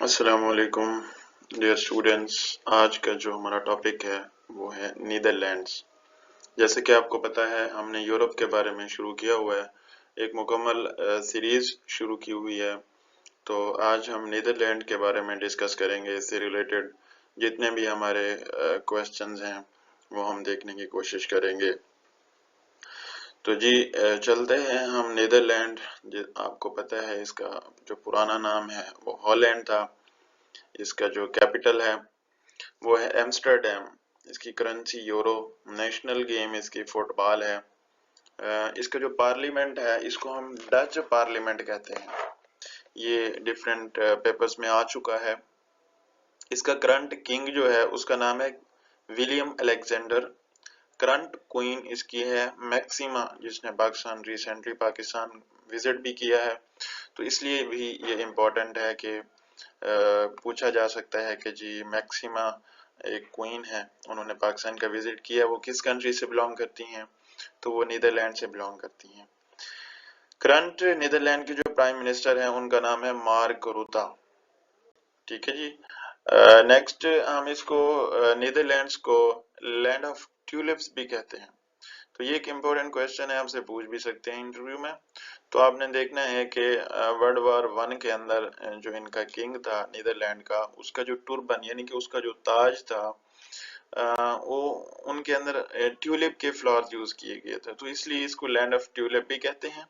अस्सलाम वालेकुम dear students. आज का जो हमारा टॉपिक है वो है नीदरलैंड्स। जैसे कि आपको पता है हमने यूरोप के बारे में शुरू किया हुआ है, एक मुकम्मल सीरीज शुरू की हुई है। तो आज हम नीदरलैंड के बारे में डिस्कस करेंगे। इससे रिलेटेड जितने भी हमारे क्वेश्चंस हैं वो हम देखने की कोशिश करेंगे। तो जी चलते हैं हम नीदरलैंड। आपको पता है इसका जो पुराना नाम है वो हॉलैंड था। इसका जो कैपिटल है वो है एम्स्टर्डम। इसकी करेंसी यूरो, नेशनल गेम इसकी फुटबॉल है। इसका जो पार्लियामेंट है इसको हम डच पार्लियामेंट कहते हैं। ये डिफरेंट पेपर्स में आ चुका है। इसका करंट किंग जो है उसका नाम है विलियम अलेक्जेंडर। करंट क्वीन इसकी है मैक्सिमा, जिसने पाकिस्तान रिसेंटली पाकिस्तान विजिट भी किया है। तो इसलिए भी ये इम्पोर्टेंट है कि पूछा जा सकता है कि जी मैक्सिमा एक क्वीन है, उन्होंने पाकिस्तान का विजिट किया, वो किस कंट्री से बिलोंग करती हैं? तो वो नीदरलैंड से बिलोंग करती हैं। करंट नीदरलैंड के जो प्राइम मिनिस्टर हैं उनका नाम है मार्क रुता। ठीक है जी। नेक्स्ट हम इसको नीदरलैंड्स को लैंड ऑफ ट्यूलिप्स भी कहते हैं। तो ये एक इम्पोर्टेंट क्वेश्चन है, आपसे पूछ भी सकते हैं इंटरव्यू में। तो आपने देखना है कि वर्ल्ड वार 1 के अंदर जो इनका किंग था नीदरलैंड का, उसका जो टर्बन यानी कि उसका जो ताज था वो उनके अंदर ट्यूलिप के फ्लावर्स यूज किए गए थे। तो इसलिए इसको लैंड ऑफ ट्यूलिप भी कहते हैं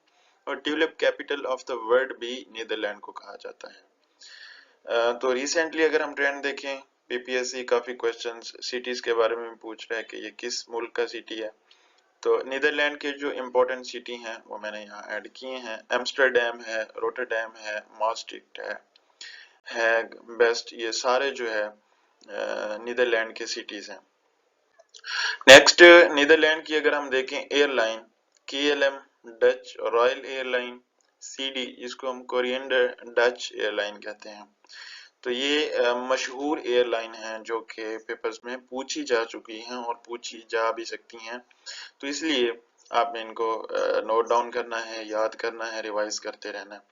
और tulip capital of the world भी नीदरलैंड को कहा जाता है। तो रिसेंटली अगर हम ट्रेंड देखें, पीपीएससी काफी क्वेश्चंस सिटीज के बारे में पूछ रहा है कि ये किस मुल्क का सिटी है। तो नीदरलैंड के जो इम्पोर्टेंट सिटी हैं वो मैंने यहाँ ऐड किए हैं। एम्स्टर्डम है, रोटरडैम है, मास्ट्रिक्ट है, हैग, बेस्ट, ये सारे जो है नीदरलैंड के सिटीज हैं। नेक्स्ट नीदरलैंड की अगर हम देखें airline, KLM Dutch royal airline, CD जिसको हम कोरिएंडर डच एयरलाइन कहते हैं। तो ये मशहूर एयरलाइन हैं जो कि पेपर्स में पूछी जा चुकी हैं और पूछी जा भी सकती हैं। तो इसलिए आपने इनको नोट डाउन करना है, याद करना है, रिवाइज करते रहना है।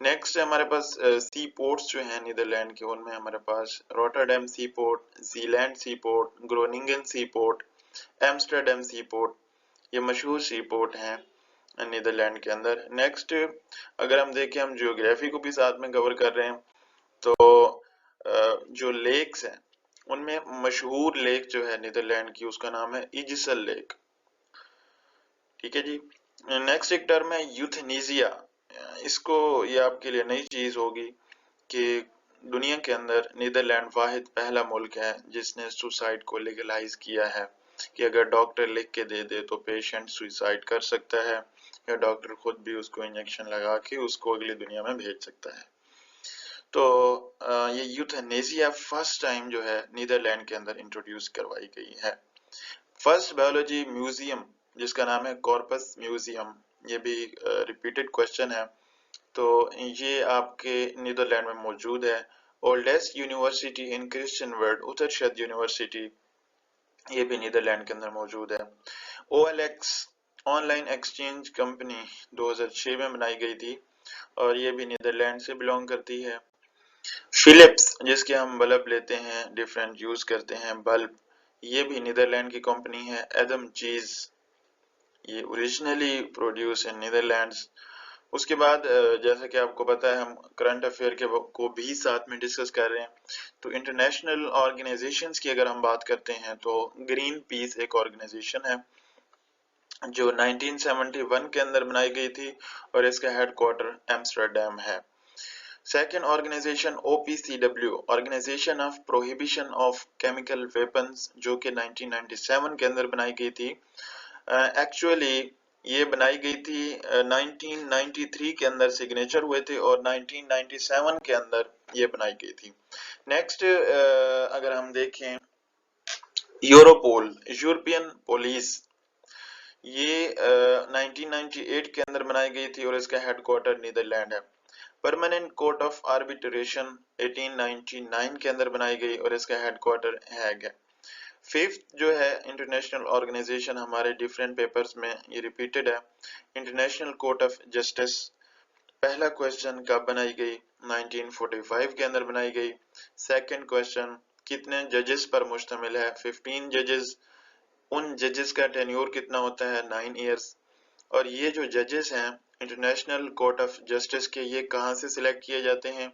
नेक्स्ट हमारे पास सी पोर्ट्स जो हैं नीदरलैंड के, उनमें हमारे पास रोटरडैम सी पोर्ट, जीलैंड सी पोर्ट, ग्रोनिंगन सी पोर्ट, एम्स्टर्डम सी पोर्ट, ये मशहूर सी पोर्ट हैं नीदरलैंड के अंदर। नेक्स्ट अगर हम देखें, हम जियोग्राफी को भी साथ में कवर कर रहे हैं, तो जो लेक्स हैं उनमें मशहूर लेक जो है नीदरलैंड की उसका नाम है इजिसल लेक। ठीक है जी। नेक्स्ट एक टर्म है यूथनीजिया। इसको ये आपके लिए नई चीज होगी कि दुनिया के अंदर नीदरलैंड वाहिद पहला मुल्क है जिसने सुसाइड को लीगलाइज किया है कि अगर डॉक्टर लिख के दे दे तो पेशेंट सुसाइड कर सकता है या डॉक्टर खुद भी उसको इंजेक्शन लगा के उसको अगली दुनिया में भेज सकता है। तो ये यूथनेसिया फर्स्ट टाइम जो है नीदरलैंड के अंदर इंट्रोड्यूस करवाई गई है। फर्स्ट बायोलॉजी म्यूजियम जिसका नाम है कॉर्पस म्यूजियम, ये भी रिपीटेड क्वेश्चन है। तो ये आपके नीदरलैंड में मौजूद है। Oldest university in Christian world Utrecht university, ये भी नीदरलैंड के अंदर मौजूद है। OLX ऑनलाइन एक्सचेंज कंपनी 2006 में बनाई गई थी और ये भी नीदरलैंड से बिलोंग करती है। फिलिप्स जिसके हम बल्ब लेते हैं, डिफरेंट यूज करते हैं बल्ब, ये भी नीदरलैंड की कंपनी है। एडम चीज, ये ओरिजिनली प्रोड्यूस इन नीदरलैंड्स। उसके बाद जैसा कि आपको पता है हम करंट अफेयर के को भी साथ में डिस्कस कर रहे हैं। तो इंटरनेशनल ऑर्गेनाइजेशंस की अगर हम बात करते हैं तो ग्रीन पीस एक ऑर्गेनाइजेशन है जो 1971 के अंदर बनाई गई थी और इसका हेडक्वार्टर एम्स्टर्डम है। Second organisation OPCW, organisation of prohibition of chemical weapons, जो कि 1997 के अंदर बनाई गई थी। एक्चुअली ये बनाई गई थी 1993 के अंदर सिग्नेचर हुए थे और 1997 के अंदर ये बनाई गई थी। नेक्स्ट अगर हम देखें यूरोपोल, यूरोपियन पुलिस, ये 1998 के अंदर बनाई गई थी और इसका हेडक्वार्टर नीदरलैंड है। परमानेंट कोर्ट ऑफ आर्बिट्रेशन 1899 के अंदर बनाई गई और इसका हेडक्वार्टर हैग है। फिफ्थ जो है इंटरनेशनल ऑर्गेनाइजेशन, हमारे डिफरेंट पेपर्स में ये रिपीटेड है, इंटरनेशनल कोर्ट ऑफ जस्टिस। पहला क्वेश्चन कब बनाई गई? 1945 के अंदर बनाई गई। सेकंड क्वेश्चन, कितने जजेस पर मुश्तमिल है? 15 जजेस। उन जजेस का टेन्योर कितना होता है? 9 इयर्स। और ये जो जजेस हैं इंटरनेशनल कोर्ट ऑफ जस्टिस के, ये कहाँ से सिलेक्ट किए जाते हैं?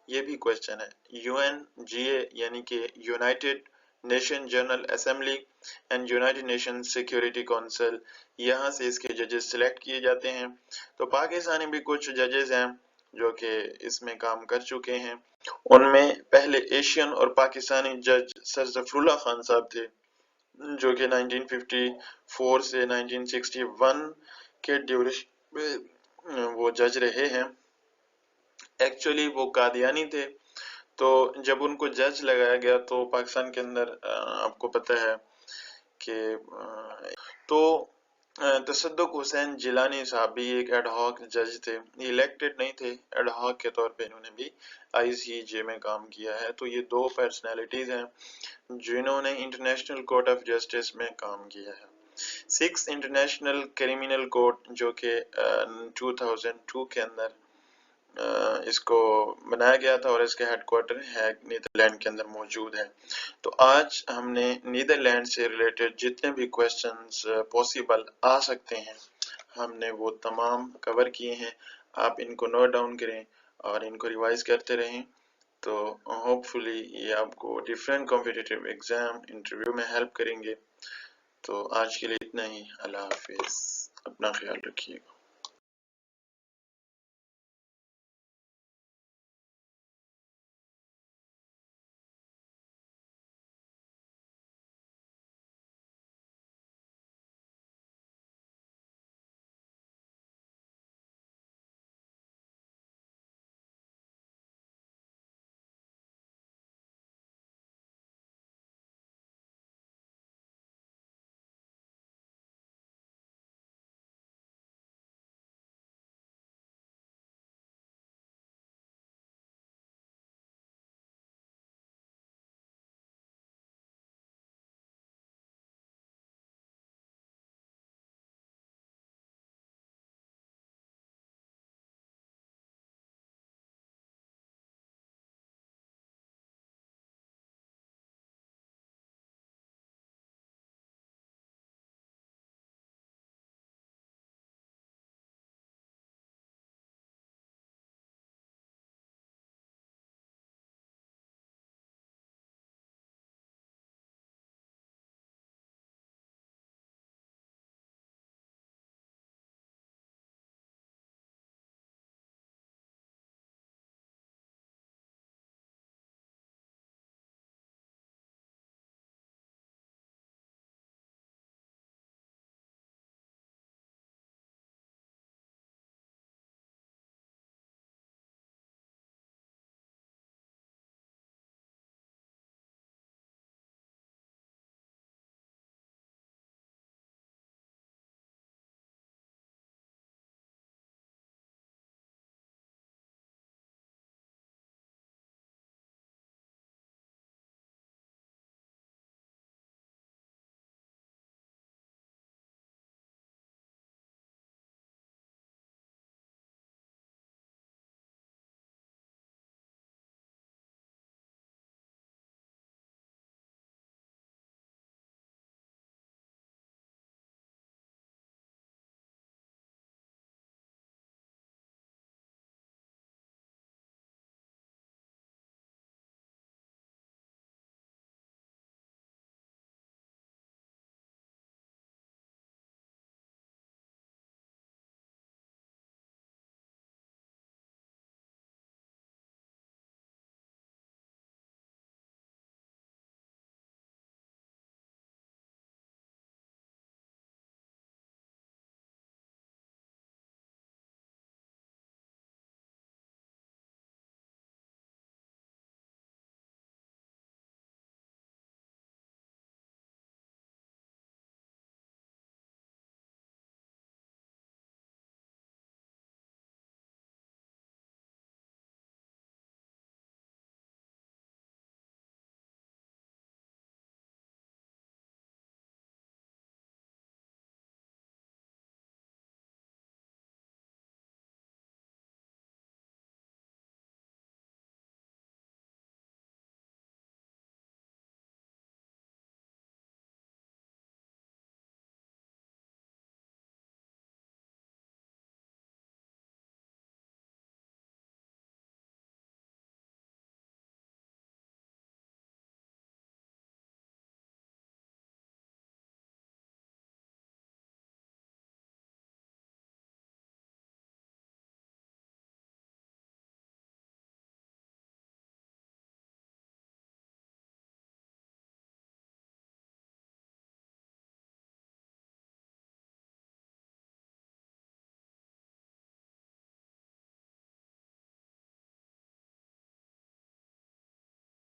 ये भी क्वेश्चन है। UNGA यानी कि United nation general assembly and United nation security council, यहाँ से इसके जजेस सिलेक्ट किए जाते हैं। तो पाकिस्तानी भी कुछ जजेस हैं जो कि इसमें काम कर चुके हैं। उनमें पहले एशियन और पाकिस्तानी जज सर जफरुल्लाह खान साहब थे, जो कि 1954 से 1961 के ड्यूरेशन में वो जज रहे हैं। एक्चुअली वो कादियानी थे, तो जब उनको जज लगाया गया तो पाकिस्तान के अंदर आपको पता है कि तो तसद्दुक हुसैन जिलानी साहब भी एक एडहॉक जज थे, इलेक्टेड नहीं थे, एडहॉक के तौर पे इन्होंने भी ICJ में काम किया है। तो ये दो पर्सनैलिटीज हैं जिन्होंने इंटरनेशनल कोर्ट ऑफ जस्टिस में काम किया है। 6 इंटरनेशनल क्रिमिनल कोर्ट जो कि 2002 के अंदर इसको बनाया गया था और इसके हेडक्वार्टर हैग नीदरलैंड के अंदर मौजूद है। तो आज हमने नीदरलैंड से रिलेटेड जितने भी क्वेश्चंस पॉसिबल आ सकते हैं हमने वो तमाम कवर किए हैं। आप इनको नोट डाउन करें और इनको रिवाइज करते रहें, तो होपफुली ये आपको डिफरेंट कॉम्पिटिटिव एग्जाम इंटरव्यू में हेल्प करेंगे। तो आज के लिए इतना ही। अल्लाह हाफिज, अपना ख्याल रखिएगा।